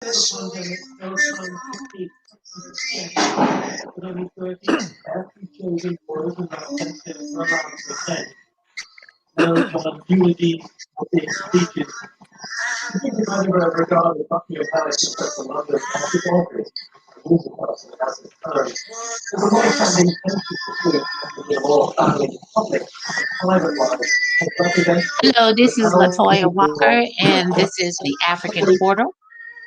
Hello, this is Latoya Walker, and this is the African Portal.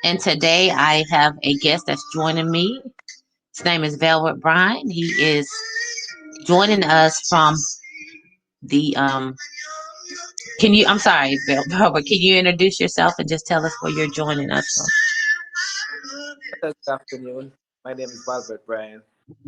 And today I have a guest that's joining me. His name is Velvet Bryan. He is joining us from the Can you? I'm sorry, Velvet. Can you introduce yourself and just tell us where you're joining us from? Hello, good afternoon. My name is Valbert Bryan,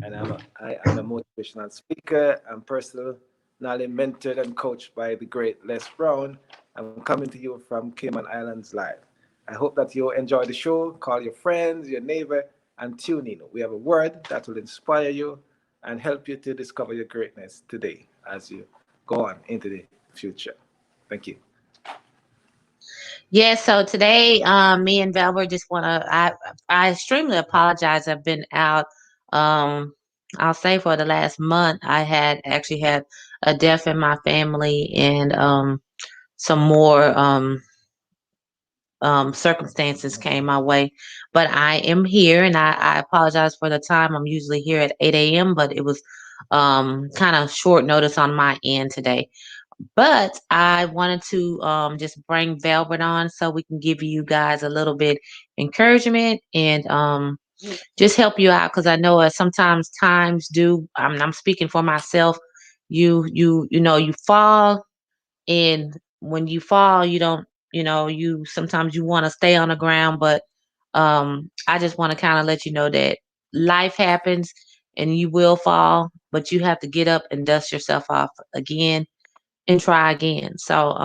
and I am a motivational speaker. I'm personally mentored and coached by the great Les Brown. I'm coming to you from Cayman Islands live. I hope that you enjoy the show. Call your friends, your neighbor, and tune in. We have a word that will inspire you and help you to discover your greatness today as you go on into the future. Thank you. Yeah, so today, me and Velvet just wanna I extremely apologize. I've been out I'll say for the last month. I had actually had a death in my family and some more circumstances came my way. But I am here and I apologize for the time. I'm usually here at 8 a.m., but it was kind of short notice on my end today. But I wanted to just bring Velvet on so we can give you guys a little bit encouragement and just help you out because I know sometimes times do. I'm speaking for myself. You fall, and when you fall, you don't. You sometimes you want to stay on the ground, but I just want to kind of let you know that life happens and you will fall, but you have to get up and dust yourself off again and try again. So,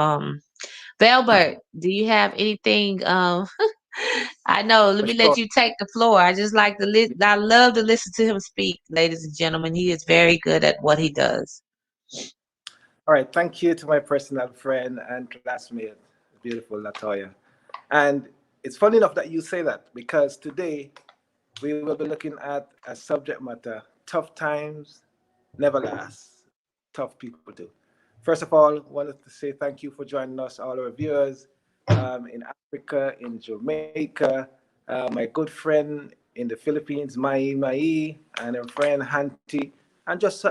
Velbert, do you have anything? I know. Let For me let sure. you take the floor. I just like to I love to listen to him speak, ladies and gentlemen. He is very good at what he does. All right, thank you to my personal friend and classmate, beautiful Latoya. And it's funny enough that you say that because today we will be looking at a subject matter: tough times never last. Tough people do. First of all, wanted to say thank you for joining us, all our viewers in Africa, in Jamaica, my good friend in the Philippines, Mai, and her friend Hanti, and just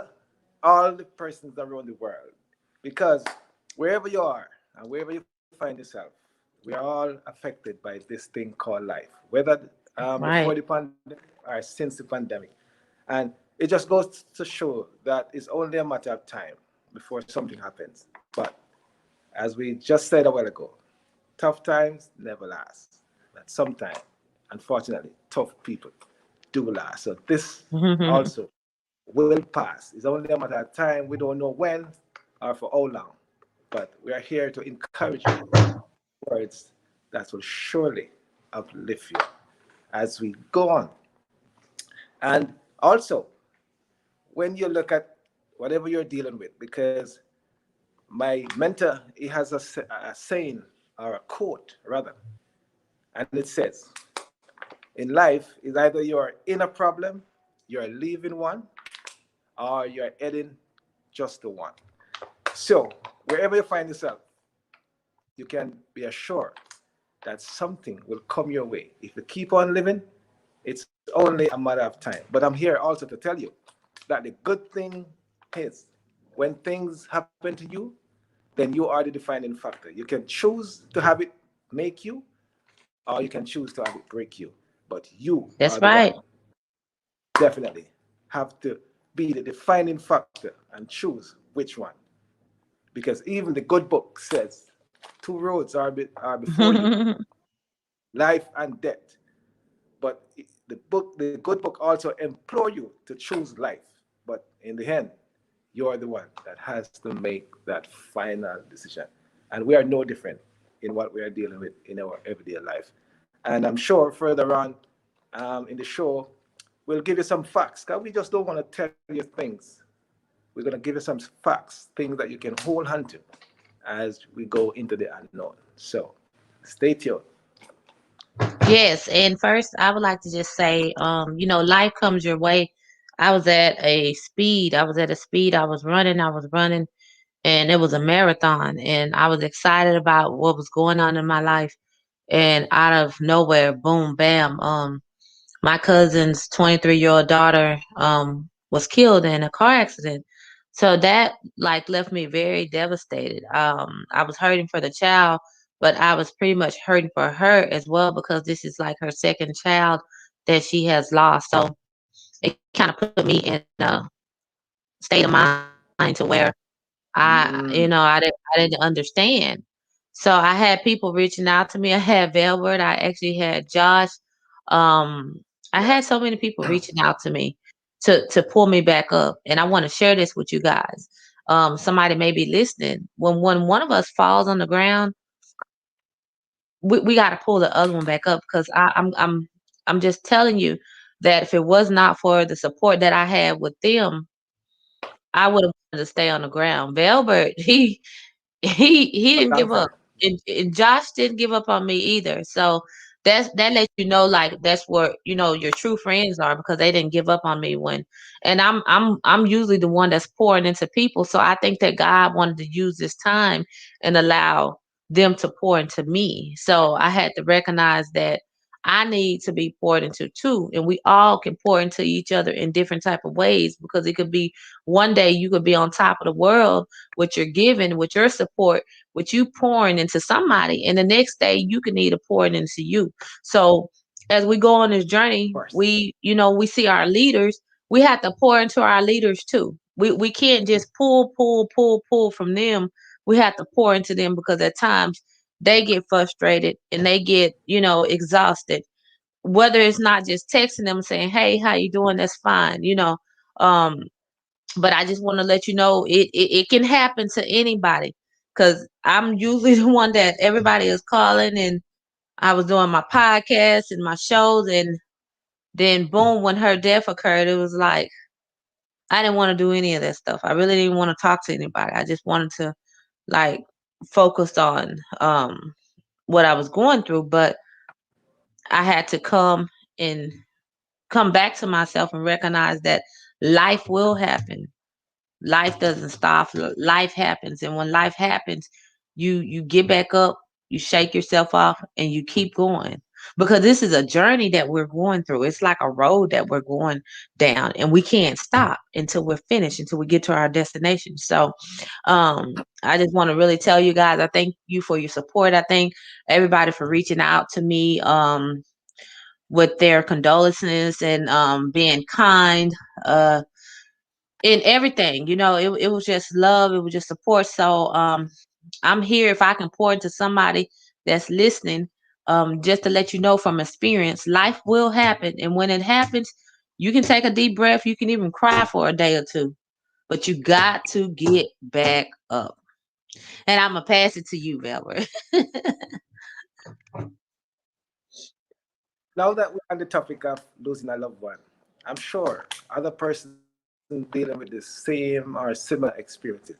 all the persons around the world. Because wherever you are and wherever you find yourself, we are all affected by this thing called life, whether before the Right. pandemic or since the pandemic. And it just goes to show that it's only a matter of time before something happens. But as we just said a while ago, tough times never last. But sometimes, unfortunately, tough people do last. So this also will pass. It's only a matter of time. We don't know when or for how long. But we are here to encourage you words that will surely uplift you as we go on. And also, when you look at whatever you're dealing with, because my mentor, he has a saying or a quote rather, and it says, in life, is either you're in a problem, you're leaving one, or you're heading just to one. So wherever you find yourself, you can be assured that something will come your way. If you keep on living, it's only a matter of time. But I'm here also to tell you that the good thing is when things happen to you, then you are the defining factor. You can choose to have it make you, or you can choose to have it break you. But you are That's the one right. definitely have to be the defining factor and choose which one. Because even the good book says two roads are before you, life and death. But the good book also implore you to choose life. But in the end, you're the one that has to make that final decision. And we are no different in what we are dealing with in our everyday life. And I'm sure further on in the show, we'll give you some facts. Because we just don't want to tell you things. We're going to give you some facts, things that you can hold on to as we go into the unknown. So stay tuned. Yes, and first I would like to just say, life comes your way. I was at a speed, I was running, and it was a marathon, and I was excited about what was going on in my life. And out of nowhere, boom, bam, my cousin's 23-year-old daughter was killed in a car accident. So that like left me very devastated. I was hurting for the child, but I was pretty much hurting for her as well because this is like her second child that she has lost. So it kind of put me in a state of mind to where Mm, I didn't understand. So I had people reaching out to me. I had Velvet. I actually had Josh. I had yes. so many people reaching out to me to pull me back up. And I want to share this with you guys. Somebody may be listening. When one of us falls on the ground, we got to pull the other one back up because I'm just telling you that if it was not for the support that I had with them, I would have wanted to stay on the ground. Velbert, he A didn't long give time. up, and Josh didn't give up on me either. So that lets you know, like that's where your true friends are because they didn't give up on me when. And I'm usually the one that's pouring into people, so I think that God wanted to use this time and allow them to pour into me. So I had to recognize that I need to be poured into too, and we all can pour into each other in different type of ways because it could be one day you could be on top of the world with your giving, with your support, with you pouring into somebody, and the next day you can need to pour it into you. So as we go on this Of journey, course. we see our leaders. We have to pour into our leaders too. We can't just pull from them. We have to pour into them because at times they get frustrated and they get exhausted. Whether it's not just texting them saying, "Hey, how you doing?" That's fine. Um, but I just want to let you know it can happen to anybody because I'm usually the one that everybody is calling, and I was doing my podcast and my shows, and then boom, when her death occurred, it was like I didn't want to do any of that stuff. I really didn't want to talk to anybody. I just wanted to like focus on what I was going through, but I had to and come back to myself and recognize that life will happen. Life doesn't stop. Life happens, and when life happens, you get back up, you shake yourself off, and you keep going because this is a journey that we're going through. It's like a road that we're going down, and we can't stop until we're finished, until we get to our destination. So, I just want to really tell you guys, I thank you for your support. I thank everybody for reaching out to me. With their condolences and being kind. In everything. It was just love, it was just support. So I'm here if I can pour into somebody that's listening, just to let you know from experience, life will happen. And when it happens, you can take a deep breath, you can even cry for a day or two, but you got to get back up. And I'm gonna pass it to you, Velvet. Now that we're on the topic of losing a loved one, I'm sure other persons dealing with the same or similar experiences.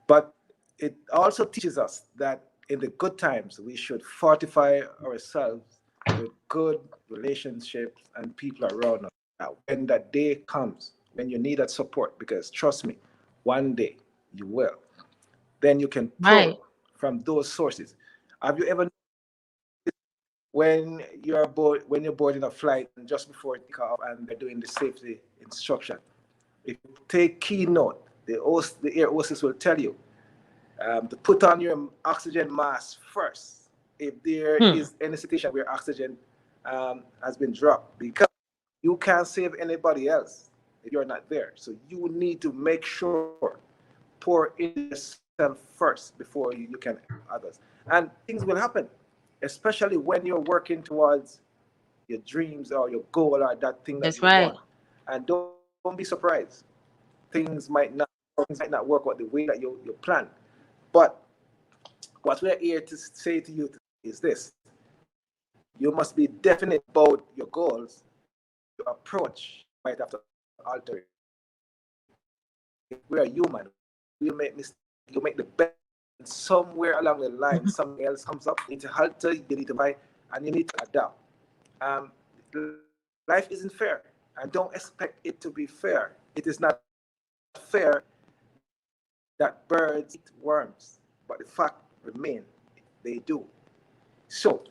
But it also teaches us that in the good times, we should fortify ourselves with good relationships and people around us. That when that day comes, when you need that support, because trust me, one day you will, then you can Right. pour from those sources. Have you ever, when you're boarding a flight and just before takeoff and they're doing the safety instruction, if you take key note, the air hostess will tell you to put on your oxygen mask first if there Hmm. is any situation where oxygen has been dropped, because you can't save anybody else if you're not there. So you need to make sure pour into yourself first before you can others, and things will happen, especially when you're working towards your dreams or your goal or that thing that That's you right. want. And don't be surprised. Things might not work out the way that you plan. But what we're here to say to you is this: you must be definite about your goals. Your approach might have to alter it. We're human. We make mistakes. You make the best, and somewhere along the line, something else comes up. You need to halter. You need to buy. and you need to adapt. Um, life isn't fair, and don't expect it to be fair. It is not fair that birds eat worms, but the fact remains they do. So,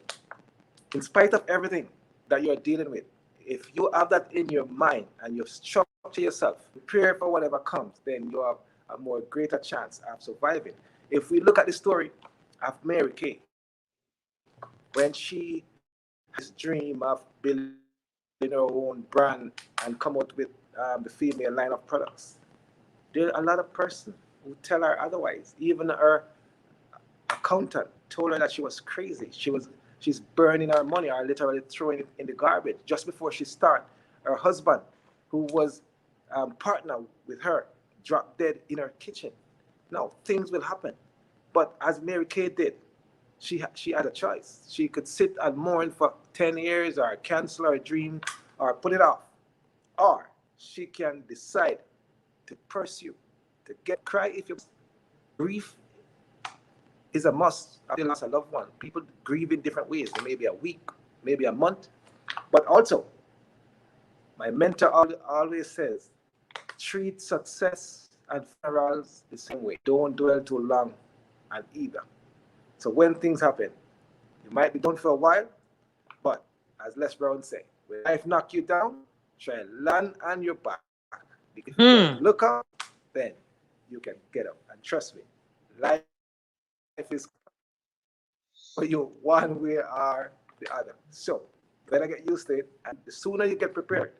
in spite of everything that you're dealing with, if you have that in your mind and you structure yourself, prepare for whatever comes, then you have a more greater chance of surviving. If we look at the story of Mary Kay, when she had this dream of building her own brand and come out with the female line of products, there are a lot of persons who tell her otherwise. Even her accountant told her that she was crazy. She's burning her money or literally throwing it in the garbage just before she start. Her husband, who was partner with her, dropped dead in her kitchen. Now things will happen, but as Mary Kay did, she had a choice. She could sit and mourn for 10 years, or cancel her dream, or put it off, or she can decide to pursue, to get cry if you. Grief is a must after you lost a loved one. People grieve in different ways. It may be a week, maybe a month. But also, my mentor always says, treat success and funerals the same way. Don't dwell too long on either. So when things happen, you might be down for a while, but as Les Brown say, when life knock you down, try and land on your back. Because if you can look up, then you can get up. And trust me, life is for you one way or the other. So you better get used to it. And the sooner you get prepared,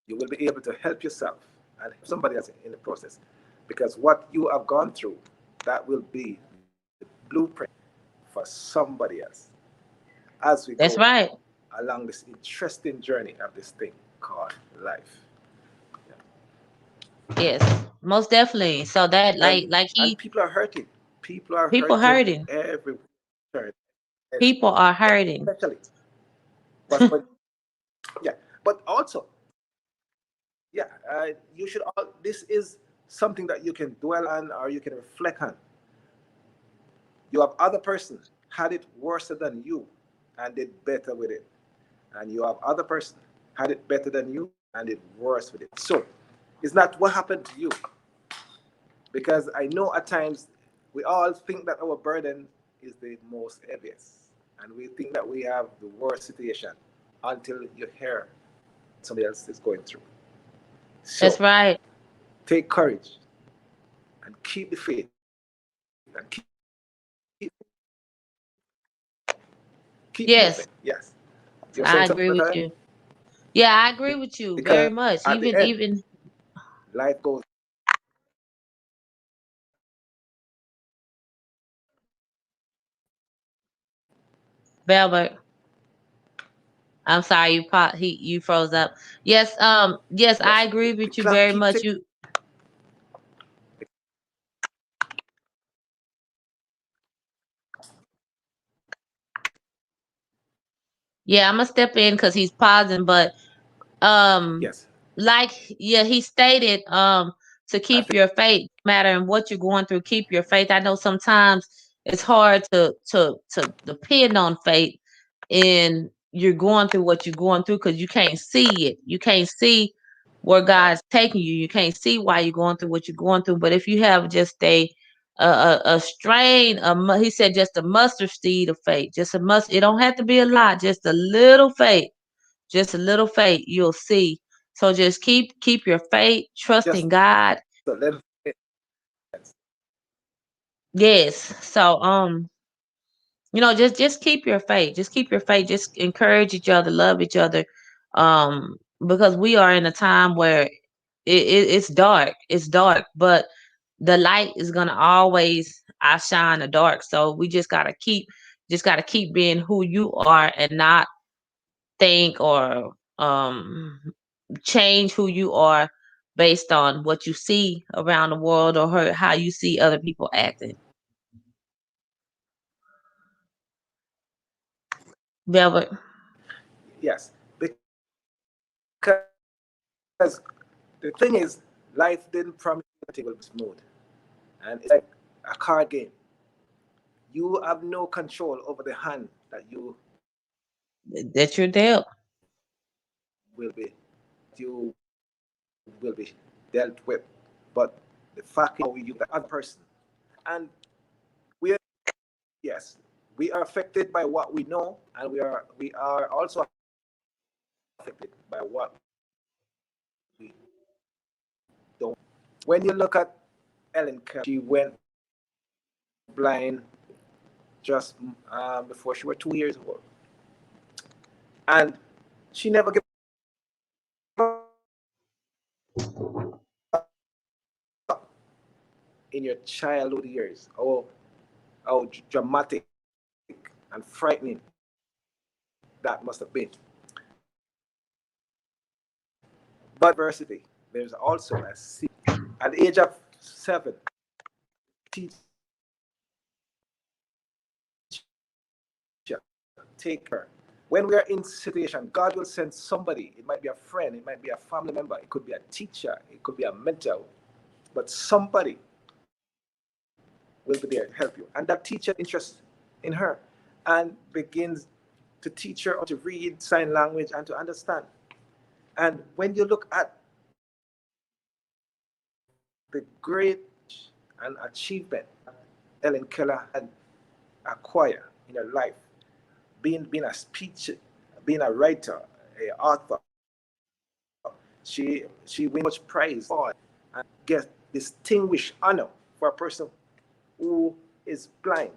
you will be able to help yourself and help somebody else in the process. Because what you have gone through, that will be the blueprint for somebody else as we go That's right. along this interesting journey of this thing called life. Yeah. Yes, most definitely. So that like And he people are hurting. People are people hurting hurting. every turn, People are hurting. especially. But yeah, but also, yeah, you should all. This is something that you can dwell on or you can reflect on. You have other person had it worse than you and did better with it, and you have other person had it better than you and did worse with it. So it's not what happened to you, because I know at times we all think that our burden is the most heaviest, and we think that we have the worst situation until you hear somebody else is going through. That's So right. take courage and keep the faith and keep moving. Yes, Yes. You're saying something, I agree Latoya? with you. Yeah, I agree with you very Because much. at the end, Even life goes. Velbert. I'm sorry, you froze up. Yes, yes, I Yes, agree the with you clock very keep much. ticking. You Yeah, I'm gonna step in because he's pausing, but um Yes, like yeah, he stated to I keep think. your faith, no matter in what you're going through, keep your faith. I know sometimes it's hard to depend on faith, and you're going through what you're going through because you can't see it. You can't see where God's taking you. You can't see why you're going through what you're going through. But if you have just a strain, he said just a mustard seed of faith, just a must. It don't have to be a lot, just a little faith, just a little faith. You'll see. So just keep your faith, trust in Just God. a little. Yes. So just keep your faith. Just keep your faith. Just encourage each other, love each other. Because we are in a time where it's dark. It's dark, but the light is gonna always outshine the dark. So we just gotta keep being who you are and not think or change who you are based on what you see around the world or how you see other people acting. Velvet. Yes, because the thing is, life didn't promise everything will be smooth, and it's like a card game. You you have no control over the hand that you That you're dealt. will be you will be dealt with. But the fact is how you the other person. And we are, yes, we are affected by what we know, and we are also affected by what we don't. When you look at Ellen Keller, she went blind just before she was 2 years old, and she never gave up in your childhood years. How dramatic and frightening that must have been. But adversity, there's also a seed. At the age of 7, teacher take her. When we are in situation, God will send somebody. It might be a friend, it might be a family member, it could be a teacher, it could be a mentor, but somebody will be there to help you. And that teacher interest in her and begins to teach her how to read sign language and to understand. And when you look at the great and achievement Ellen Keller had acquired in her life, being a speech, being a writer, a author, she wins so much praise and gets distinguished honor for a person who is blind.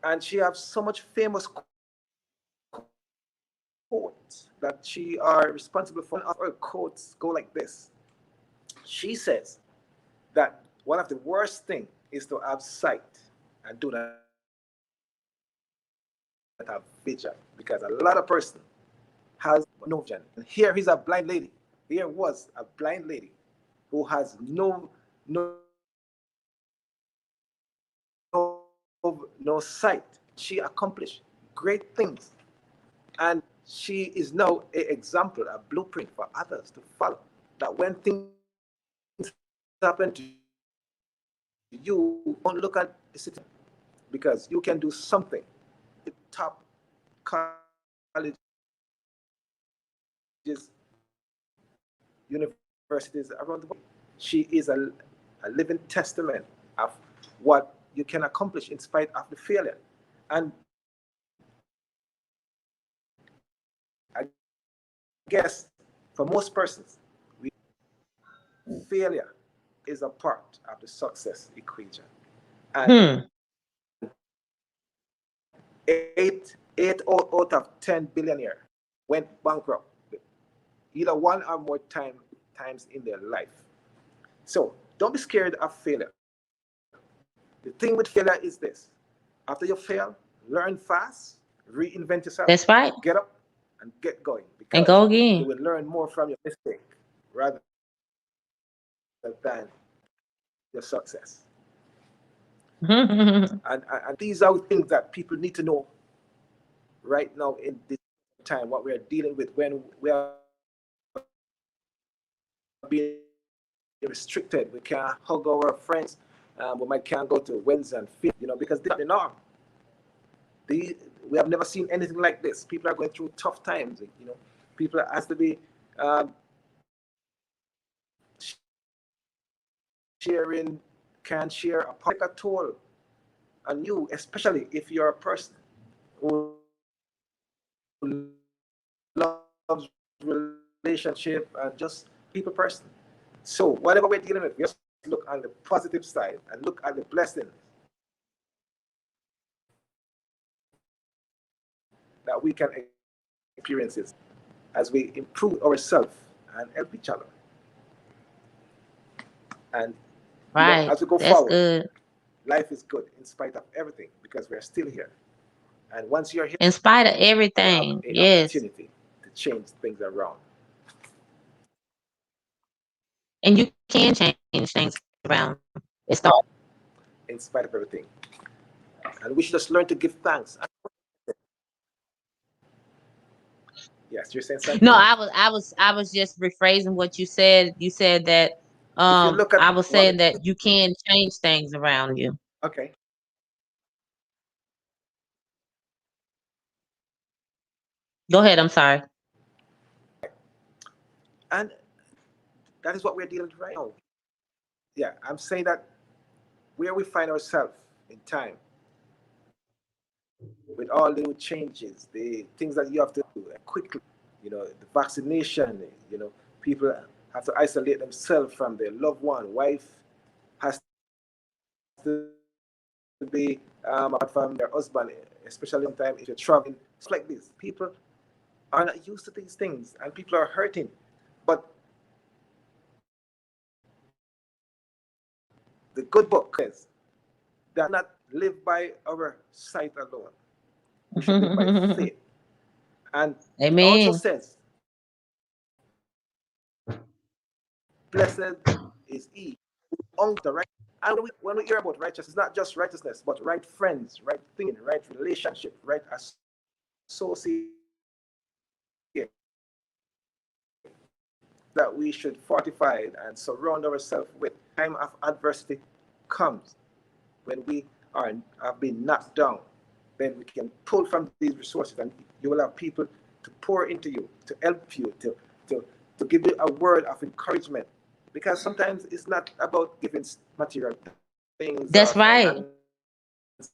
And she has so much famous quotes that she are responsible for. One of her quotes go like this. She says that one of the worst things is to have sight and do not have vision, because a lot of person has no vision. And here is a blind lady. Here was a blind lady who has no sight. She accomplished great things, and she is now an example, a blueprint for others to follow. That when things happen to you, don't look at the situation, because you can do something. She is attending top colleges, universities around the world. She is a living testament of what you can accomplish in spite of the failure. And I guess for most persons, we failure is a part of the success equation. And Hmm. 8 out of 10 billionaires went bankrupt either one or more times in their life. So don't be scared of failure. The thing with failure is this: after you fail, learn fast, reinvent yourself, That's right. get up, and get going, And because go you again. will learn more from your mistake rather than your success. And these are things that people need to know right now in this time, what we are dealing with, when we are being restricted. We can't hug our friends. We might can't go to weddings and funerals, because this is not the norm. We have never seen anything like this. People are going through tough times. People has to be sharing, can share a part. Take a toll on you, especially if you're a person who loves relationship and just people person. So whatever we're dealing with, we just look on the positive side and look at the blessings that we can experience as we improve ourselves and help each other. And Right. as we go That's forward, good. life is good in spite of everything, because we're still here. And once you're here, In spite of you have everything. an Yes. opportunity to change things around And you can change things around. It starts. in spite of everything. And we should just learn to give thanks. Yes, you're saying No, something? I was just rephrasing what you said. You said that If you look at I was what saying that you can change things around you. okay, Go ahead. I'm sorry. And that is what we're dealing with right now. Yeah, I'm saying that where we find ourselves in time with all the new changes, the things that you have to do quickly, the vaccination, people have to isolate themselves from their loved one, wife has to be apart from their husband, especially sometimes if you're traveling, stuff like this. People are not used to these things and people are hurting. But the good book says that we should not live by our sight alone. We should live by faith. And it also Amen. says, blessed is he who hungers after right. And when we hear about righteousness, it's not just righteousness, but right friends, right thinking, right relationship, right association that we should fortify and surround ourselves with. Time of adversity comes when we have been knocked down, then we can pull from these resources and you will have people to pour into you, to help you, to, to give you a word of encouragement. Because sometimes it's not about giving material things or That's finances. right.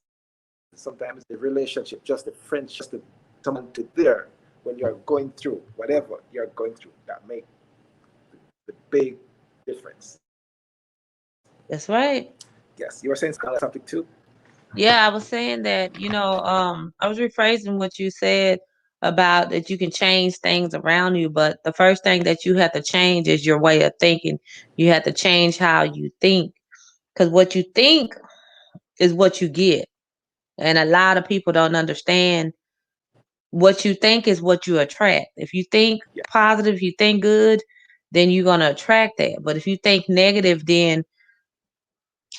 Sometimes it's the relationship, just the friendship, just someone to there when you're going through whatever you're going through that make the big difference. That's right. Yes, you were saying something too. Yeah, I was saying that, I was rephrasing what you said about that you can change things around you, but the first thing that you have to change is your way of thinking. You have to change how you think because what you think is what you get. And a lot of people don't understand what you think is what you attract. If you think Yeah, positive, if you think good, then you're going to attract that. But if you think negative, then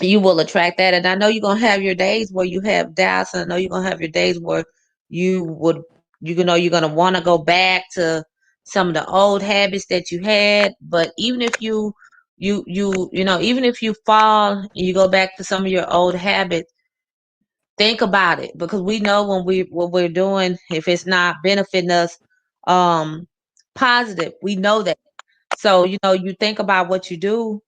you will attract that. And I know you're gonna have your days where you have doubts, and I know you're gonna have your days where you would you're gonna want to go back to some of the old habits that you had. But even if even if you fall and you go back to some of your old habits, think about it because we know when what we're doing, if it's not benefiting us um positive, we know that. So, you think about what you do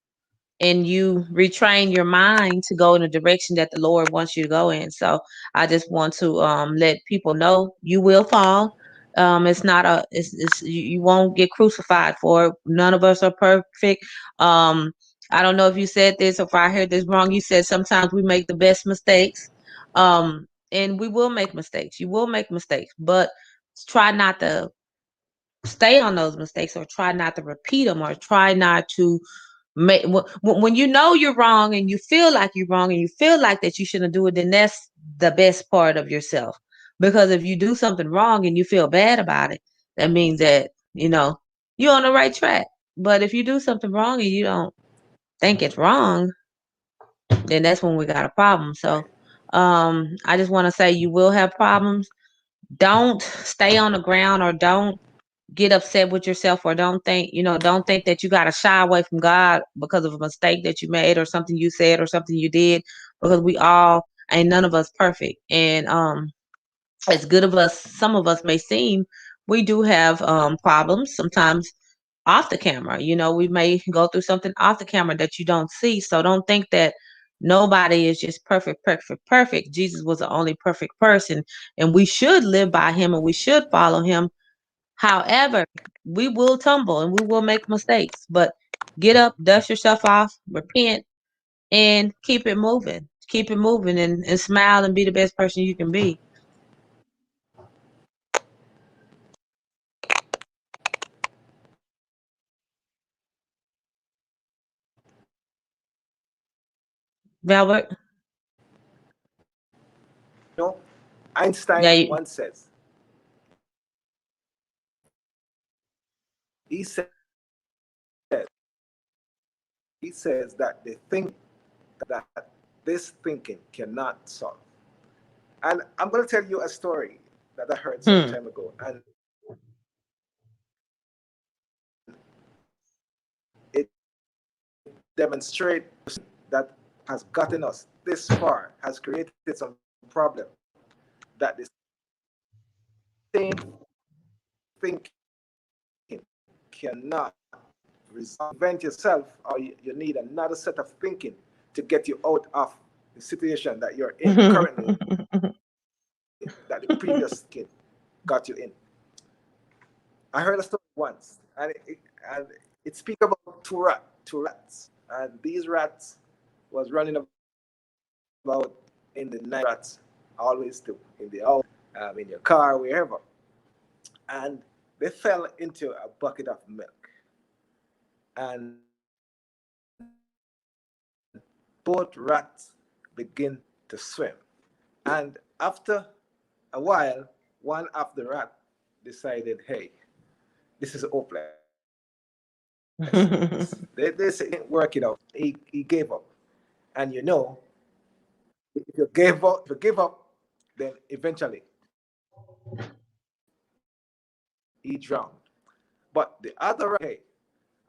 and you retrain your mind to go in the direction that the Lord wants you to go in. So I just want to let people know you will fall. It's not a it's you won't get crucified for it. None of us are perfect. Um, I don't know if you said this or if I heard this wrong. You said sometimes we make the best mistakes. And we will make mistakes. You will make mistakes, but try not to stay on those mistakes or try not to repeat them or try not to when you know you're wrong and you feel like you're wrong and you feel like that you shouldn't do it, then that's the best part of yourself. Because if you do something wrong and you feel bad about it, that means that, you're on the right track. But if you do something wrong and you don't think it's wrong, then that's when we got a problem. So right. I just want to say you will have problems. Don't stay on the ground or don't get upset with yourself or don't think that you got to shy away from God because of a mistake that you made or something you said or something you did because we all ain't none of us perfect. And as good of us some of us may seem, we do have problems sometimes off the camera. We may go through something off the camera that you don't see. So don't think that nobody is just perfect, perfect, perfect. Jesus was the only perfect person, and we should live by him and we should follow him. However, we will tumble and we will make mistakes, but get up, dust yourself off, repent, and keep it moving. Keep it moving and smile and be the best person you can be. Velvet? Einstein Yeah, once says, he said, he says that the thing that this thinking cannot solve. And I'm going to tell you a story that I heard some hmm. time ago. And it demonstrates that has gotten us this far, has created some problem, that the same thinking cannot prevent yourself, or you need another set of thinking to get you out of the situation that you're in currently, that the previous thinking got you in. I heard a story once, and it speaks about two rats, and these rats was running about in the night. Rats always do in the house, in your car, wherever, and they fell into a bucket of milk, and both rats begin to swim. And after a while, one of the rat decided, hey, this is hopeless. They say it ain't working out. He gave up. And if you give up, then eventually he drowned. But the other rat said, hey,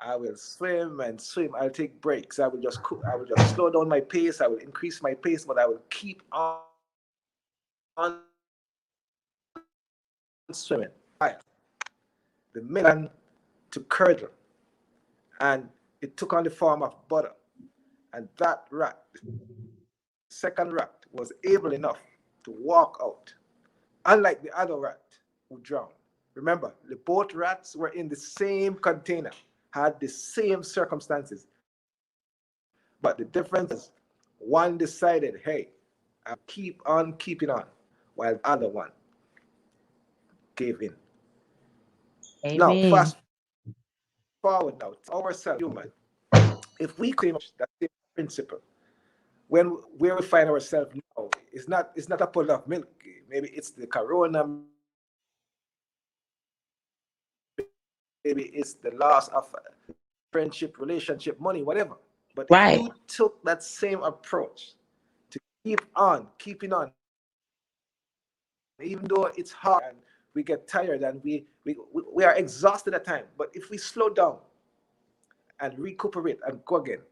I will swim and swim. I'll take breaks. I will just slow down my pace. I will increase my pace, but I will keep on swimming. The milk began to curdle, and it took on the form of butter. And that rat, the second rat, was able enough to walk out. Unlike the other rat who drowned. Remember, the both rats were in the same container, had the same circumstances. But the difference was one decided, hey, I will keep on keeping on, while the other one gave in. Now, fast Amen. forward now, ourselves, human. If we that same principle, when where we find ourselves now, it's not a pot of milk. Maybe it's the corona, maybe it's the loss of friendship, relationship, money, whatever. But if you took that same Right. approach to keep on keeping on, even though it's hard and we get tired and we are exhausted at times, but if we slow down and recuperate and go again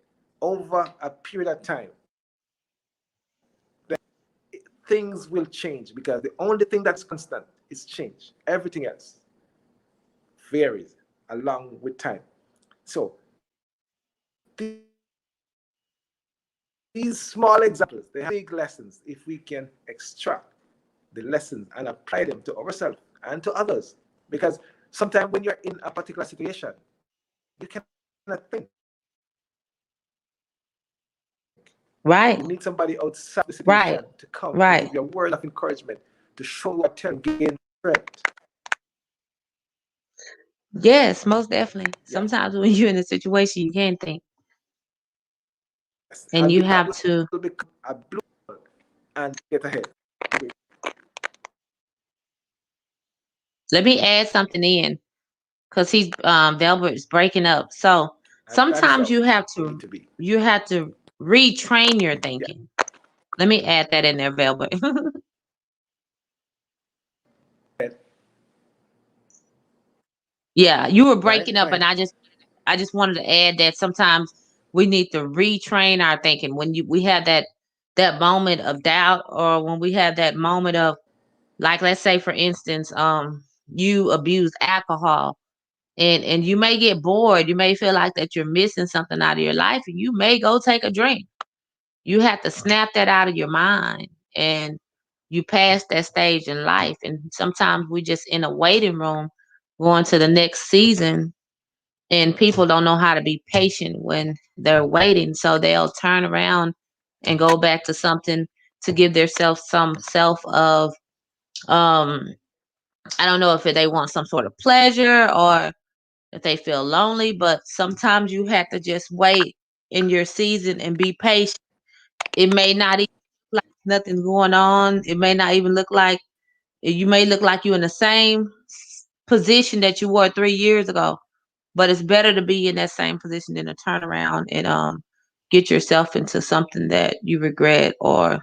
over a period of time, then things will change, because the only thing that is constant is change. Everything else varies along with time. So these small examples, they have big lessons if we can extract the lessons and apply them to ourselves and to others. Because sometimes when you're in a particular situation, you cannot think. You need somebody outside the situation to come and give you a word of encouragement, Right. to show you a turn, to give you Right. a word of Right. encouragement, to gain strength. Yes, most definitely. Yeah. Sometimes when you're in a situation you can't think Yes. and you And have that will to become a blueprint and get ahead. let me add something in because he's Velvet is breaking up. So sometimes And that is how we need to you be. have to retrain your thinking. Yeah. Let me add that in there, Velvet. Go ahead. Yeah, you were breaking up, and Go ahead. I just wanted to add that sometimes we need to retrain our thinking when we have that moment of doubt, or when we have that moment of, like, let's say for instance, you abuse alcohol, and you may get bored, you may feel like that you're missing something out of your life, and you may go take a drink. You have to snap that out of your mind, and you pass that stage in life. And sometimes we just in a waiting room going to the next season, and people don't know how to be patient when they're waiting, so they'll turn around and go back to something to give themselves some self of, um I don't know if they want some sort of pleasure, or if they feel lonely, but sometimes you have to just wait in your season and be patient. It may not even look like nothing's going on. It may not even look like, you may look like you're in the same position that you were 3 years ago, but it's better to be in that same position than to turn around and get yourself into something that you regret, or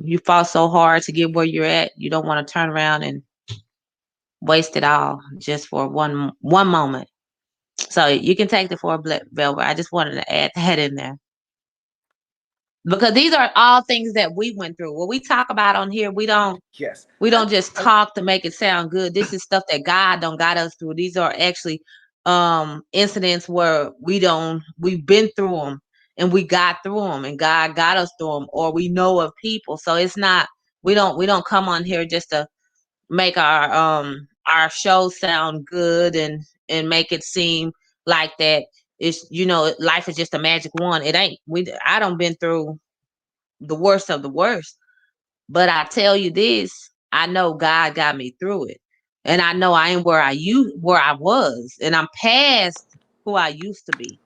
you fought so hard to get where you're at. You don't want to turn around and waste it all just for one moment. So you can take the four velvet. I just wanted to add that in there. because these are all things that we went through. What we talk about on here, Yes. we And don't just talk to make it sound good. This is stuff that God don't got us through. These are actually incidents where we've been through them and we got through them and God got us through them, or we know of people. So it's not, we don't come on here just to make our show sound good and make it seem like that it's, life is just a magic wand. It ain't. I don't been through the worst of the worst, but I tell you this, I know God got me through it. And I know I ain't where I was, and I'm past who I used to be.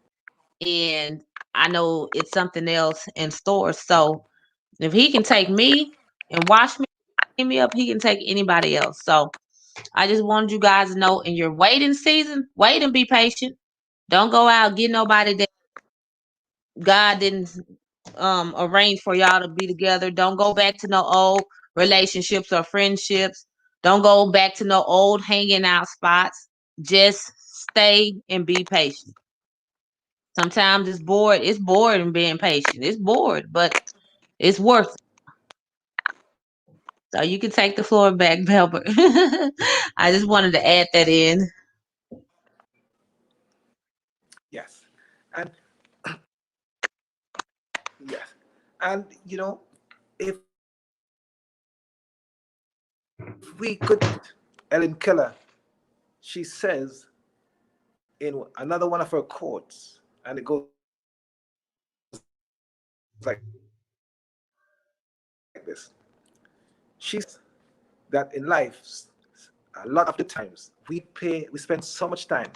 And I know it's something else in store. So if he can take me and wash me, clean me up, he can take anybody else. So I just wanted you guys to know, in your waiting season, wait and be patient. Don't go out get nobody that God didn't arrange for y'all to be together. Don't go back to no old relationships or friendships. Don't go back to no old hanging out spots. Just stay and be patient. Sometimes it's bored and being patient. It's bored, but it's worth it. So you can take the floor back, Velvet. I just wanted to add that in. yes. And yes. And if we could, Ellen Keller, she says in another one of her quotes, and it goes like this. She says that in life, a lot of the times we spend so much time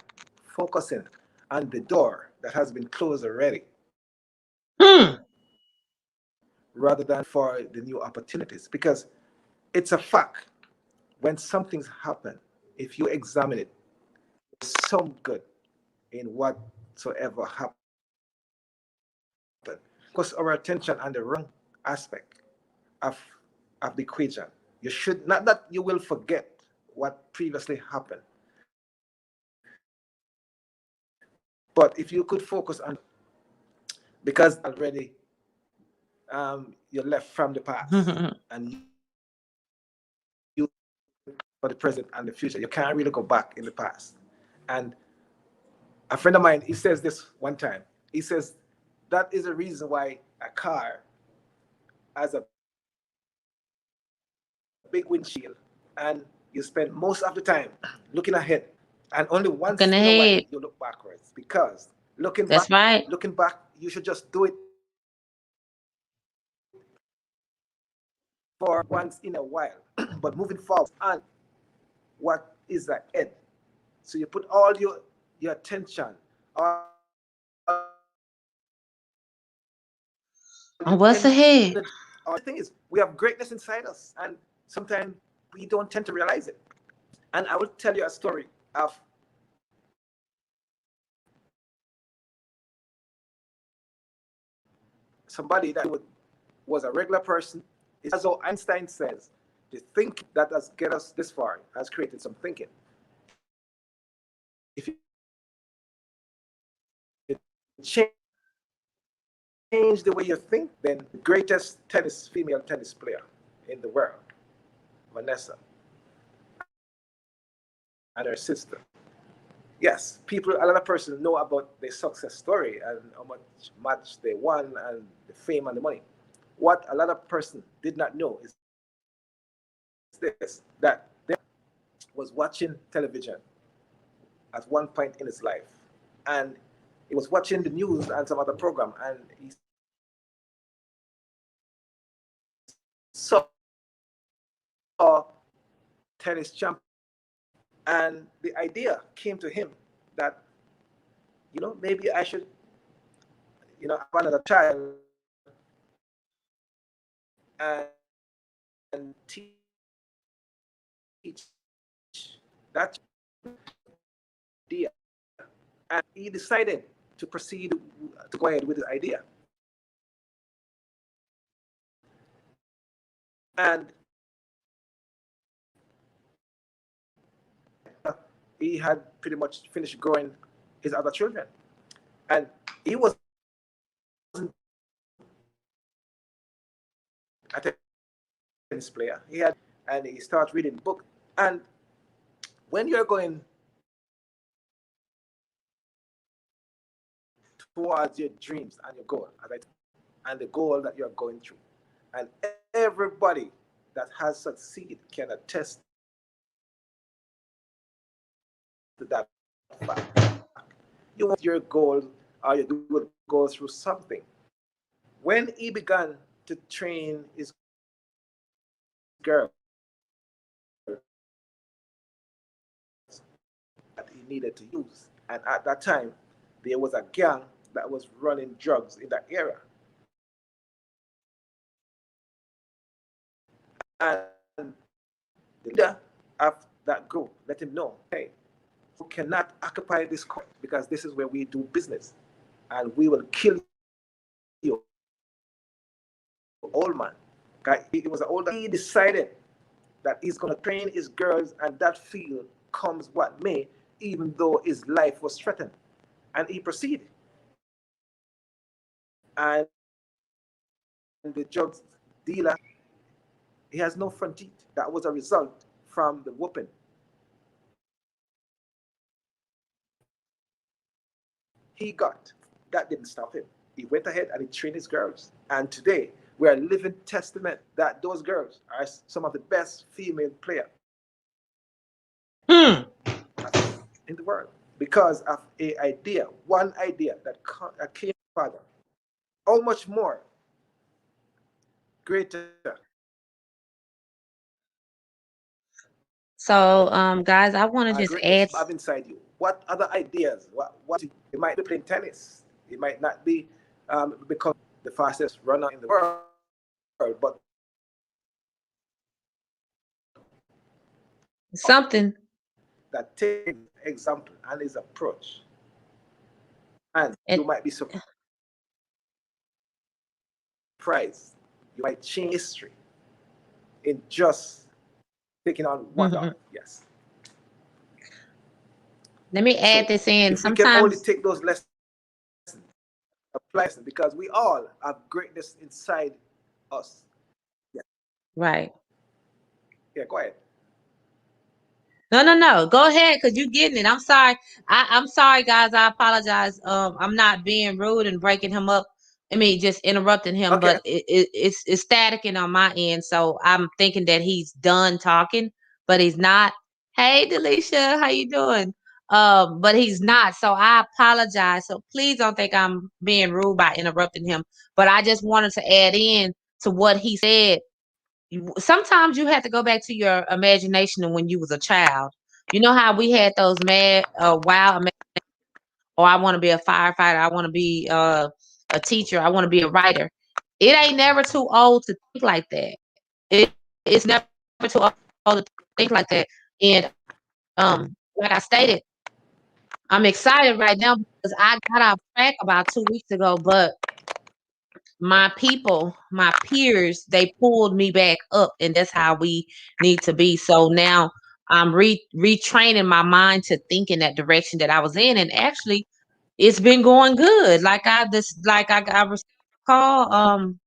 focusing on the door that has been closed already, Hmm. rather than for the new opportunities. Because it's a fact, when some things happen, if you examine it, there's some good in whatsoever happened. Focus our attention on the wrong aspect of of the equation. You should not, that you will forget what previously happened, but if you could focus on the good, because already you're left from the past and you for the present and the future. You can't really go back in the past. And a friend of mine, he says this one time. He says that is the reason why a car has a big windshield, and you spend most of the time looking ahead, and only once in a while you look backwards, Looking because ahead. looking back, That's right. you should just do it for once in a while. But moving forward, focus on what is ahead. So you put all your attention, all your energy, all your energy on the On good what's thing. ahead. And the thing is, we have greatness inside us, and sometimes we don't tend to realize it. And I will tell you a story of somebody that was a regular person. It's as though Einstein says, the thinking that has get us this far has created some thinking. If you change the way you think, then the greatest tennis female tennis player in the world, Vanessa, and her sister. Yes, people, a lot of persons know about their success story and how much they won and the fame and the money. What a lot of persons did not know is this: that their father was watching television at one point in his life, and he was watching the news and some other program, and he saw tennis champion, and the idea came to him that, maybe I should, have another child and teach that idea. And he decided to proceed to go ahead with his idea. And he had pretty much finished growing his other children. And he wasn't too a tennis player. And he starts reading book. And when you're going towards your dreams and your goal, and the goal that you're going through, and everybody that has succeeded can attest to that fact. You want your goal, or your goal will go through something. When he began to train his girls, that he needed to use, and at that time, there was a gang that was running drugs in that area. And the leader of that group let him know, hey, you cannot occupy this court because this is where we do business, and we will kill you, old man. Okay, he was an older man. He decided that he's going to train his girls, and that field comes what may, even though his life was threatened. And he proceeded. And the drug dealer, he has no front teeth. That was a result from the whooping he got. That didn't stop him. He went ahead and he trained his girls. And today, we are a living testament that those girls are some of the best female players Hmm. in the world because of a idea, one idea that came from father. How much more greater So, guys, I want to greatness you just have add. inside you? What other ideas? What it might be playing tennis. It might not be become the fastest runner in the world, but Something. that takes his example and his approach, and And you might be surprised. You might change history in just taking on one job. Yes. let me So add this if we in. can only Sometimes, take those lessons, apply lessons, because we all have greatness inside us. Yeah, right. yeah. Go ahead. No, no, no. Go ahead, cause you getting it. I'm sorry. I'm sorry, guys. I apologize. I'm not being rude and breaking him up. I mean, just interrupting him, but Okay. it's staticking on my end. So I'm thinking that he's done talking, but he's not. Hey, Delisha, how you doing? But he's not. So I apologize. So please don't think I'm being rude by interrupting him. But I just wanted to add in to what he said. Sometimes you have to go back to your imagination and when you was a child. You know how we had those mad, wild, or I want to be a firefighter, I want to be a teacher, I want to be a writer. It ain't never too old to think like that. It's never too old to think like that. And like I stated, I'm excited right now because I got off track about 2 weeks ago, but my people, my peers, they pulled me back up, and that's how we need to be. So now I'm retraining my mind to think in that direction that I was in, and actually, it's been going good. I received a call. I'm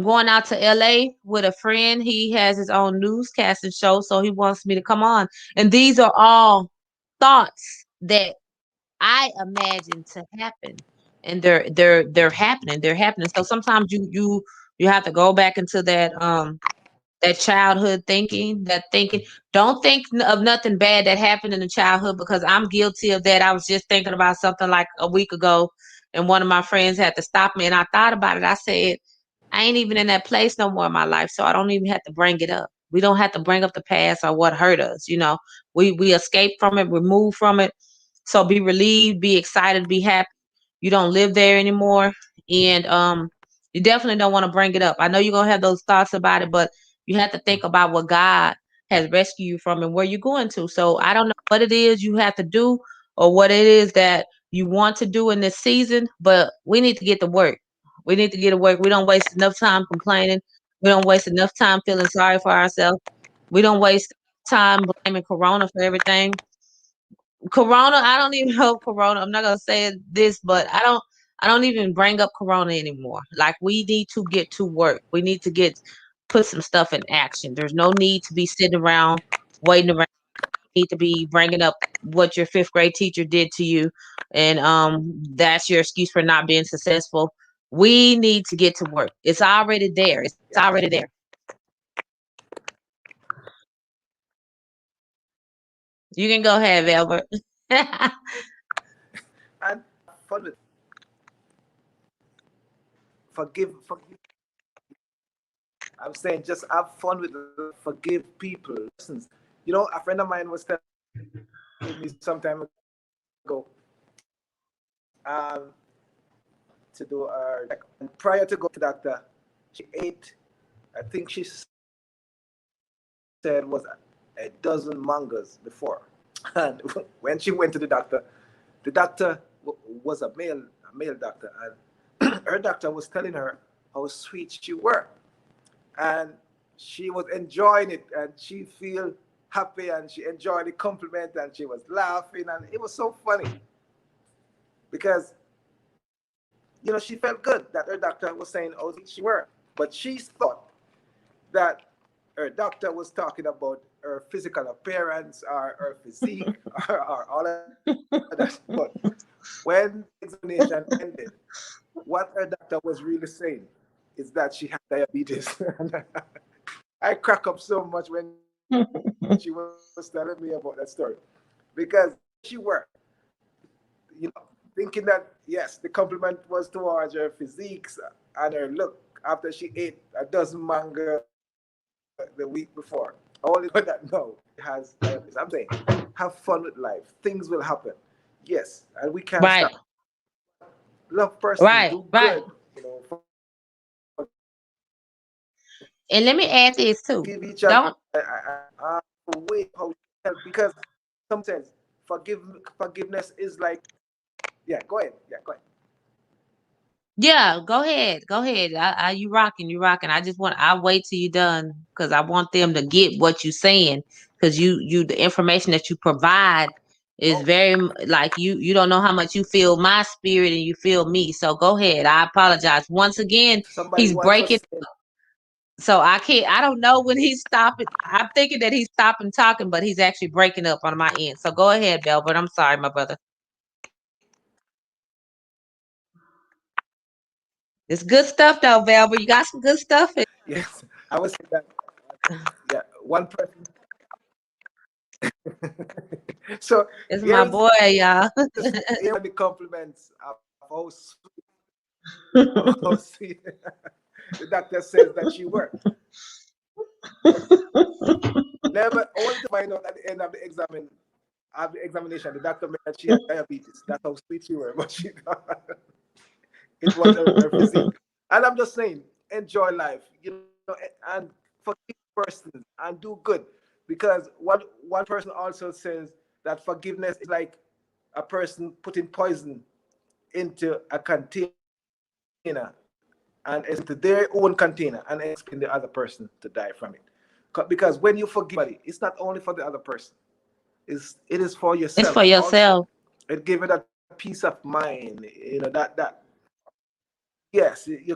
going out to LA with a friend. He has his own newscasting show, so he wants me to come on. And these are all thoughts that I imagine to happen, and they're happening. They're happening. So sometimes you have to go back into that childhood thinking, that thinking. Don't think of nothing bad that happened in the childhood because I'm guilty of that. I was just thinking about something like a week ago, and one of my friends had to stop me, and I thought about it. I said, I ain't even in that place no more in my life, so I don't even have to bring it up. We don't have to bring up the past or what hurt us. We escape from it, we move from it. So be relieved, be excited, be happy. You don't live there anymore, and you definitely don't want to bring it up. I know you're gonna have those thoughts about it, but you have to think about what God has rescued you from and where you're going to. So I don't know what it is you have to do or what it is that you want to do in this season, but we need to get to work. We need to get to work. We don't waste enough time complaining. We don't waste enough time feeling sorry for ourselves. We don't waste time blaming Corona for everything. Corona, I don't even know Corona. I'm not gonna say this, but I don't even bring up Corona anymore. Like we need to get to work. We need to get put some stuff in action. There's no need to be sitting around waiting around. Need to be bringing up what your fifth grade teacher did to you, and that's your excuse for not being successful. We need to get to work. It's already there. It's already Yeah. there. You can go ahead, Velvet. And forgive. I'm saying just have fun with life. Forgive people. Lessons. A friend of mine was telling me some time ago, um, to do her check. And prior to going to the doctor, she ate, I think she said was a dozen mangoes before. And when she went to the doctor was a male doctor, and her doctor was telling her how sweet she were, and she was enjoying it, and she feel happy, and she enjoyed the compliment, and she was laughing, and it was so funny because she felt good that her doctor was saying how sweet she were, but she thought that her doctor was talking about her physical appearance or her physique or all of that. But when the examination ended, what her doctor was really saying is that she had diabetes. I crack up so much when she was telling me about that story because she were, thinking that yes, the compliment was towards her physiques and her look after she ate a dozen mango the week before. Only to find out that no, she has diabetes. I'm saying, have fun with life. Things will happen. Yes, and we can't Right, stop. Love person, right, do right. good. Forgive each other. And let me add this too. Don't Way how you help, because sometimes forgiveness is like, yeah. Go ahead. Yeah, go ahead. Yeah, go ahead. Go ahead. You rocking, you rocking. I wait till you done because I want them to get what you saying. Because the information that you provide is Oh, like you don't know how much you feel my spirit and you feel me. So go ahead. I apologize. Once again, he's somebody once breaking. was saying, So I don't know when he's stopping. I'm thinking that he's stopping talking, but he's actually breaking up on my end. So go ahead, Belbert. I'm sorry, my brother. It's good stuff though, Velvet. You got some good stuff in. yes, I was saying that. Yeah, one person. So It's my here is boy, y'all. here are the compliments of how sweet the doctor says that she were. Never, only to find out at the end of the examination, the doctor meant that she had diabetes. That's how sweet she were, but she it was her physique. And I'm just saying, enjoy life, and forgive persons and do good, because one person also says that forgiveness is like a person putting poison into a container and into their own container and expecting the other person to die from it. Because when you forgive somebody, it's not only for the other person; it is for It's for yourself also. yourself. It gives you that peace of mind. That yes, you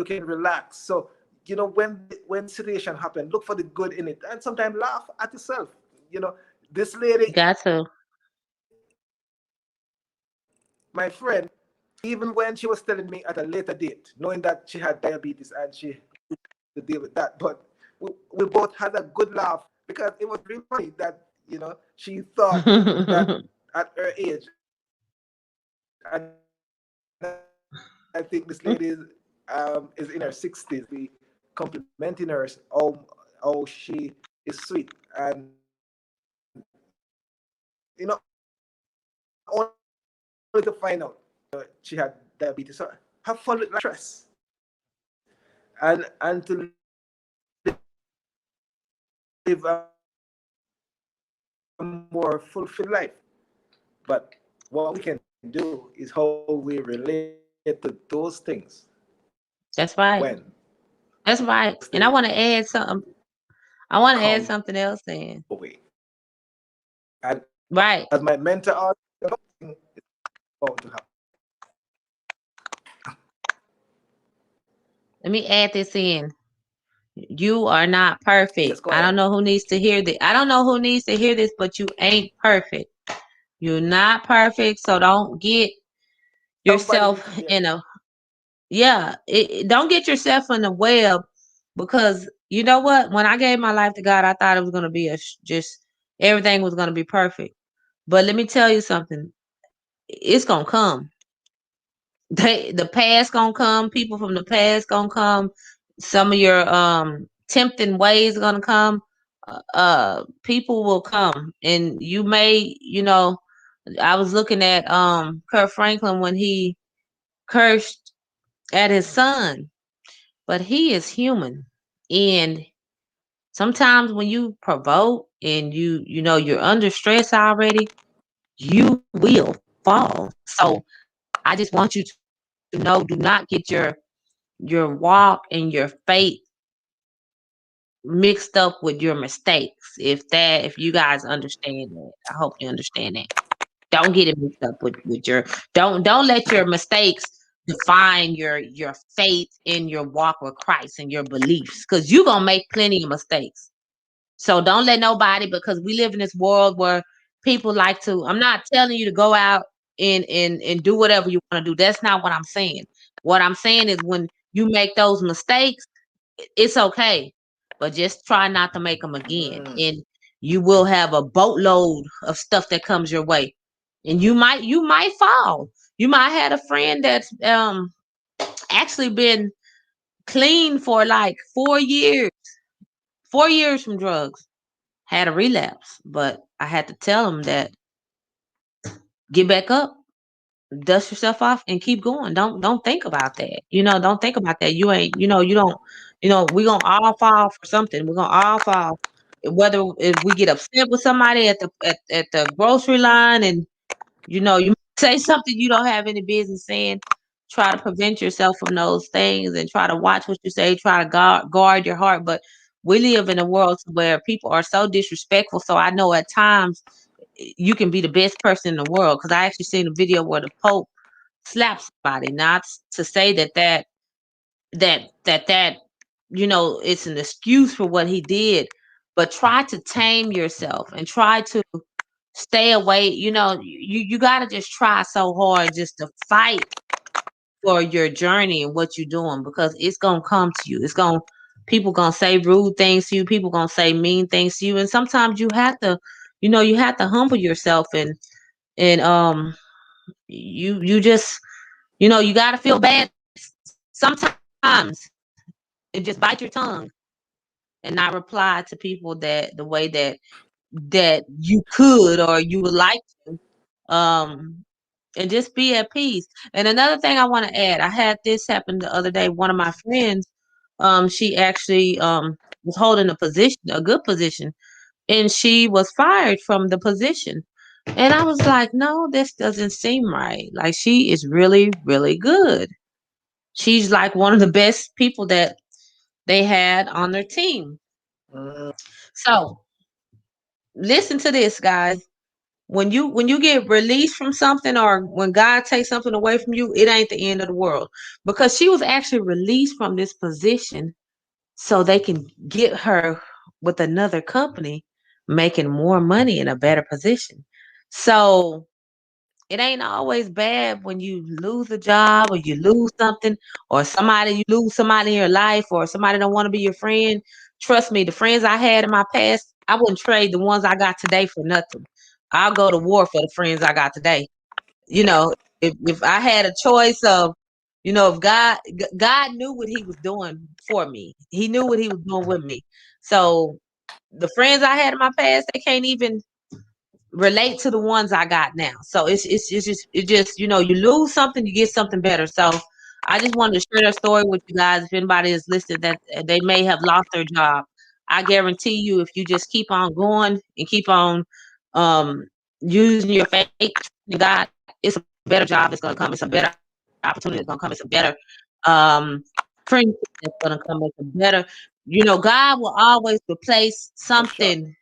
can relax. So when situation happen, look for the good in it, and sometimes laugh at yourself. This lady, Got to. my friend, even when she was telling me at a later date, knowing that she had diabetes and she to deal with that, but we both had a good laugh because it was really funny that she thought that at her age, and I think this lady is in her 60s, be complimenting her how she is sweet, and only to find out she had diabetes. So have fun with life, have stress, and to live a more fulfilled life. But what we can do is how we relate to those things. When That's right. That's those right. things And I want to add something. I want to add come something else in. your way. And Right. as my mentor always said, nothing is about to happen. Let me add this in. You are not perfect. Yes, go I don't ahead. know who needs to hear this. I don't know who needs to hear this, but you ain't perfect. You're not perfect, so don't get Somebody yourself need to hear in it. a yeah. Don't get yourself in the web because you know what? When I gave my life to God, I thought it was gonna be just everything was gonna be perfect. But let me tell you something. It's gonna come. The past gonna come. People from the past gonna come. Some of your tempting ways gonna come. People will come, and you may, I was looking at Kurt Franklin when he cursed at his son, but he is human, and sometimes when you provoke and you're under stress already, you will fall. So I just want you to know, do not get your walk and your faith mixed up with your mistakes. If you guys understand that, I hope you understand that. Don't get it mixed up with your don't let your mistakes define your faith in your walk with Christ and your beliefs, because you're gonna make plenty of mistakes. So don't let nobody, because we live in this world where people like to, I'm not telling you to go out and do whatever you want to do. That's not what I'm saying. What I'm saying is when you make those mistakes, it's okay, but just try not to make them again. Mm. And you will have a boatload of stuff that comes your way. And you might fall. You might have a friend that's actually been clean for like 4 years, 4 years from drugs, had a relapse, but I had to tell him that get back up, dust yourself off, and keep going. Don't think about that. Don't think about that. You ain't. You don't. We gonna all fall for something. We're gonna all fall. Whether if we get upset with somebody at the grocery line, and you say something you don't have any business saying. Try to prevent yourself from those things and try to watch what you say. Try to guard your heart. But we live in a world where people are so disrespectful. So I know at times you can be the best person in the world. Because I actually seen a video where the Pope slapped somebody. Not to say that it's an excuse for what he did, but try to tame yourself and try to stay away. You got to just try so hard just to fight for your journey and what you're doing, because it's gonna come to you. People gonna say rude things to you. People gonna say mean things to you, and sometimes you have to humble yourself and you just you got to feel bad sometimes and just bite your tongue and not reply to people the way that you could or you would like to. And just be at peace. And another thing I want to add, I had this happen the other day. One of my friends, she actually was holding a position, a good position, and she was fired from the position. And I was like, no, this doesn't seem right. Like, she is really, really good. She's like one of the best people that they had on their team. Mm. So listen to this, guys. When you get released from something, or when God takes something away from you, it ain't the end of the world, because she was actually released from this position so they can get her with another company making more money in a better position. So it ain't always bad when you lose a job or you lose something, or you lose somebody in your life, or somebody don't want to be your friend. Trust me, the friends I had in my past, I wouldn't trade the ones I got today for nothing. I'll go to war for the friends I got today. If I had a choice of, if God knew what he was doing for me. He knew what he was doing with me. So the friends I had in my past, they can't even relate to the ones I got now. So it's just you lose something, you get something better. So I just wanted to share that story with you guys. If anybody is listening that they may have lost their job, I guarantee you, if you just keep on going and keep on um using your faith in God, it's a better job that's gonna come. It's a better opportunity that's gonna come. It's a better um friendship that's gonna come. It's a better, God will always replace For sure. something.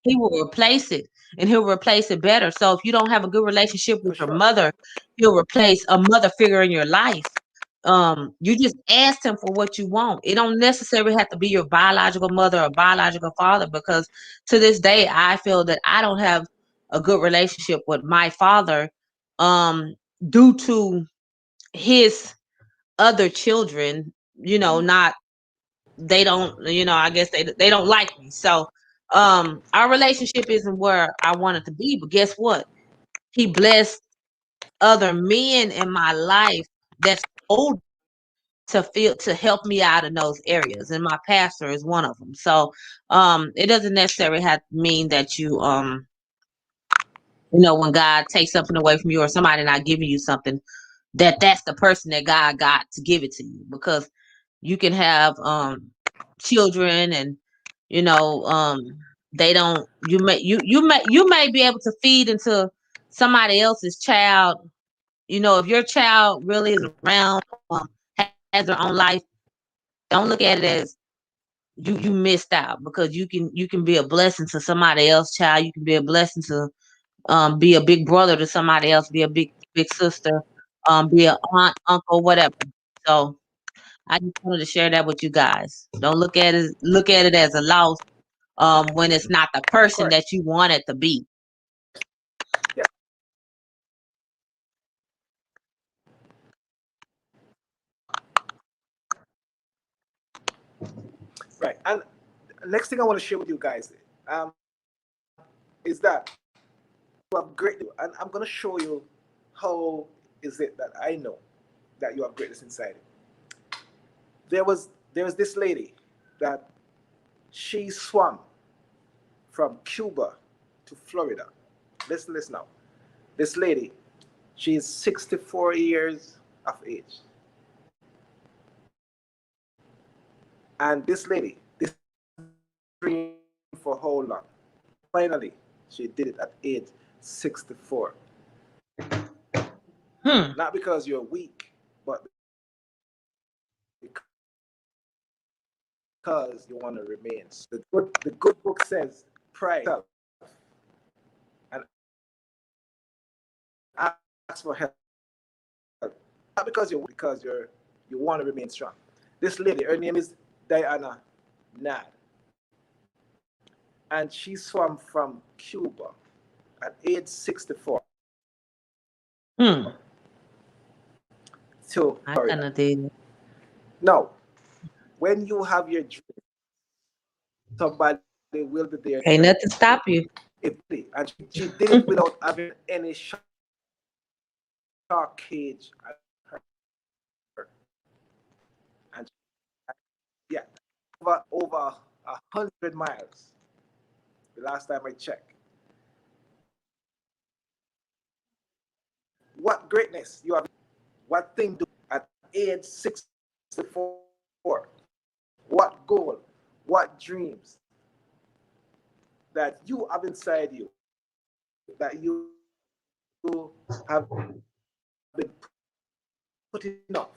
He will replace it, and he'll replace it better. So if you don't have a good relationship with For your sure. mother, he'll replace a mother figure in your life. You just asked him for what you want. It don't necessarily have to be your biological mother or biological father, because to this day I feel that I don't have a good relationship with my father, um due to his other children, not, they don't, I guess they don't like me. So our relationship isn't where I want it to be. But guess what? He blessed other men in my life that's old to help me out in those areas, and my pastor is one of them. So it doesn't necessarily have to mean that when God takes something away from you, or somebody not giving you something, that's the person that God got to give it to you. Because you can have children, and you know um they don't you may be able to feed into somebody else's child. If your child really is around, has their own life, don't look at it as you missed out, because you can be a blessing to somebody else's child. You can be a blessing to be a big brother to somebody else, be a big sister, be a aunt, uncle, whatever. So I just wanted to share that with you guys. Don't look at it as a loss when it's not the person Correct. that you want it to be. Yeah. Right. And next thing I want to share with you guys is that you have great, and I'm going to show you how is it that I know that you have greatness inside you. There was this lady that she swam from Cuba to Florida. Listen now. This lady, she is 64 years of age. And this lady, this dream for how long? Finally, she did it at age 64. Hmm. Not because you're weak, but because you want to remain. The good book says, pray and ask for help. Not because you want to remain strong. This lady, her name is Diana Nad, and she swam from Cuba at age 64 Hmm. to I Florida. kind of did. Now, when you have your dream, somebody will be there to help Can't you. nothing stop you. And she did it without having any shark cage at her. And yeah, over 100 miles. The last time I checked. What greatness you have! What thing do at age 64? What goal? What dreams that you have inside you that you have been putting off?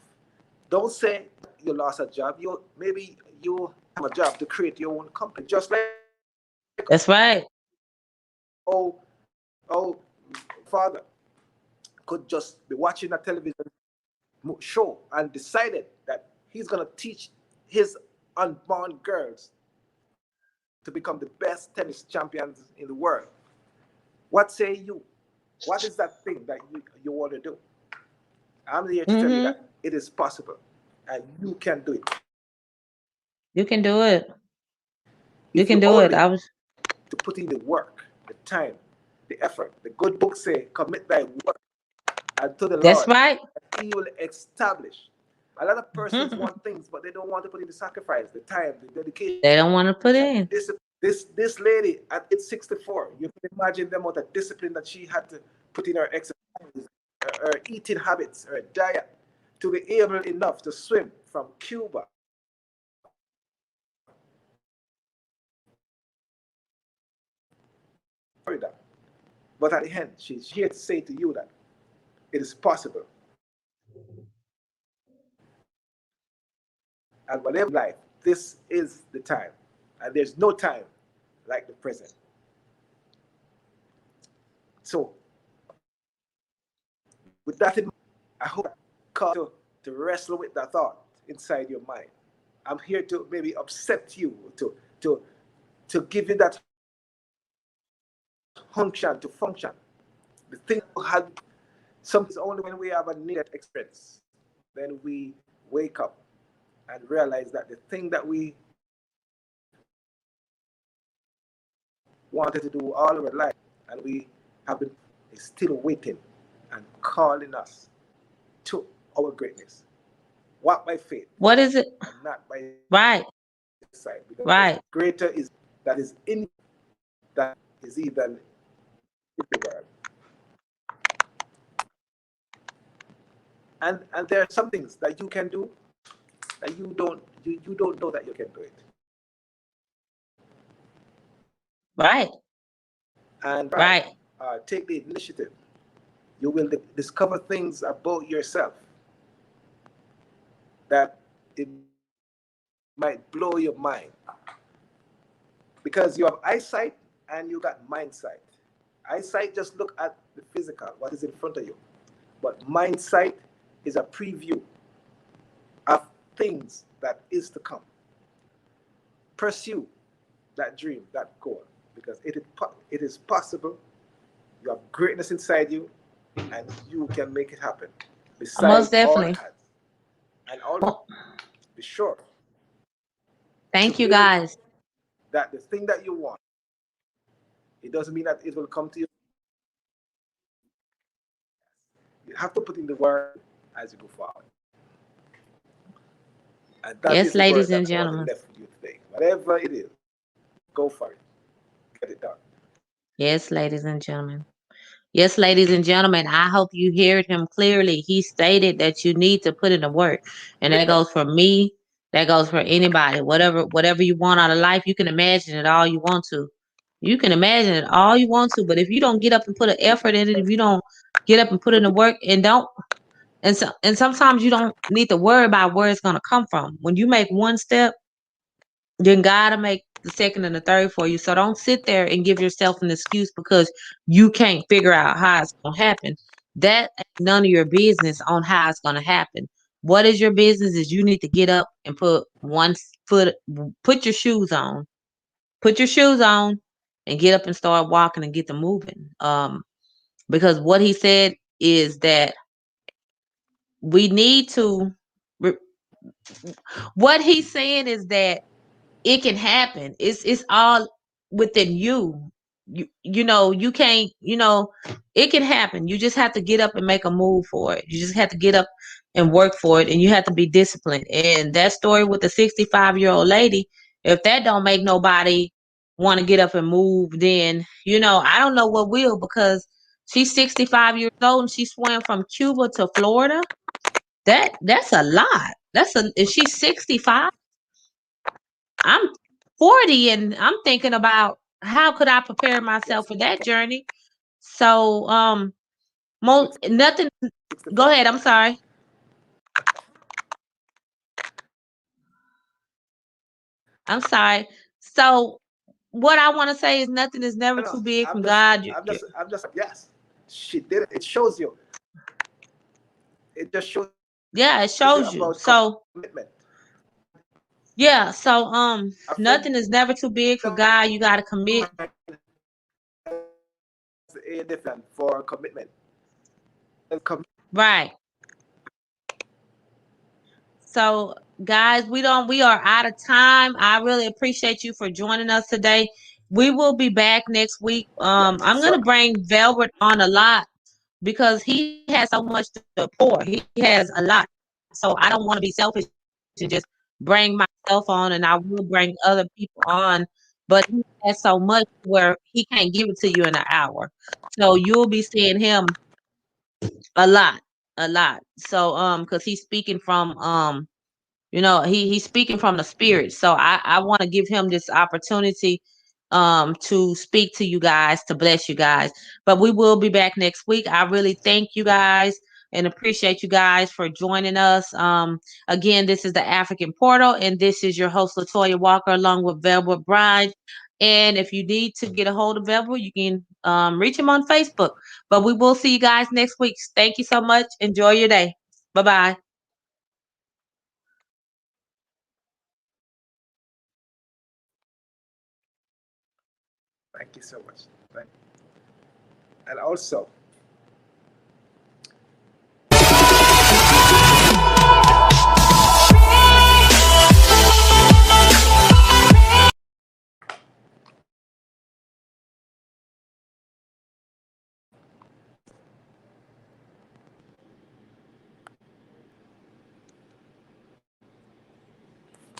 Don't say you lost a job. Maybe you have a job to create your own company, just like That's right. oh oh father could just be watching a television show and decided that he's gonna teach his unborn girls to become the best tennis champions in the world. What say you? What is that thing that you want to do? I'm here to tell you Mm-hmm. that it is possible and you can do it You can do it. You if can you do it. only I was. to put in the work, the time, the effort. The good book say, commit thy work unto the That's Lord, right. and he will establish. A lot of persons Mhm. want things, but they don't want to put in the sacrifice, the time, the dedication, They don't want to put the in. discipline. This lady at age 64, you can imagine the amount of discipline that she had to put in her exercise, her eating habits, her diet, to be able enough to swim from Cuba to Florida. But at the end, she's here to say to you that it is possible. And whatever life, this is the time. And there's no time like the present. So, with that in mind, I hope that call to to wrestle with that thought inside your mind. I'm here to maybe upset you, to to give you that function, to function. The thing you had, sometimes only when we have a near-death experience, then we wake up and realize that the thing that we wanted to do all our life and we have been is still waiting and calling us to our greatness. Walk by faith What is it? and not by sight, because Right, greater is that right. is in you that is even in the world. And there are some things that you can do that you don't know that you can do it. Right, And when right. you take the initiative, you will discover things about yourself that it might blow your mind, because you have eyesight and you got mind sight. Eyesight just look at the physical, what is in front of you, but mind sight is a preview of things that is to come. Pursue that dream, that goal, because it is possible. You have greatness inside you, and you can make it happen. Most Beside all definitely. odds, and also Well, be sure to thank you build guys. that the thing that you want. It doesn't mean that it will come to you. You have to put in the work as you go forward. And that is Yes, the word ladies that and I want to gentlemen. left with you today. Whatever it is, go for it. Get it done. Yes, ladies and gentlemen. Yes, ladies and gentlemen, I hope you heard him clearly. He stated that you need to put in the work. And that Yes. goes for me. That goes for anybody. Whatever you want out of life, you can imagine it all you want to. You can imagine it all you want to, but if you don't get up and put an effort in it, if you don't get up and put in the Put work and don't and sometimes you don't need to worry about where it's gonna come from. When you make one step, then God will make the second and the third for you. So don't sit there and give yourself an excuse because you can't figure out how it's gonna happen. That ain't none of your business on how it's gonna happen. What is your business is you need to get up and put one foot, put your shoes on, put your shoes on, and get up and start walking and get them moving. Because what he said is that we need to. What he's saying is that it can happen. It's all within you. You know, you can't, it can happen. You just have to get up and make a move for it. You just have to get up and work for it, and you have to be disciplined. And that story with the 65-year-old lady, if that don't make nobody want to get up and move, then I don't know what will, because she's 65 years old and she swam from Cuba to Florida. That's a lot. That's a If she's 65, I'm 40 and I'm thinking about how could I prepare myself yes. for that journey. So, most Six, nothing. Go 65. ahead. I'm sorry. I'm sorry. So, what I want to say is nothing is never No, too no. big from God. I'm just saying. Yes, she did it. It shows you. It just shows you Yeah, it about shows you. commitment. So, And yeah. So, a friend nothing is never too big for of mine God. You got to commit. has a definition for commitment. And Right. So, guys, we are out of time. I really appreciate you for joining us today. We will be back next week. I'm yes, gonna sir. bring Velvet on a lot because he has so much to pour. He has a lot. So I don't want to be selfish and just bring myself on, and I will bring other people on. But he has so much where he can't give it to you in an hour. So you'll be seeing him a lot, a lot. So because he's speaking from he's speaking from the spirit. So I want to give him this opportunity to speak to you guys, to bless you guys. But we will be back next week. I really thank you guys and appreciate you guys for joining us. Again, this is the African Portal, and this is your host Latoya Walker along with Velvet Bride. And if you need to get a hold of Velvet, you can reach him on Facebook. But we will see you guys next week. Thank you so much. Enjoy your day. Bye bye. Thank you so much. And also,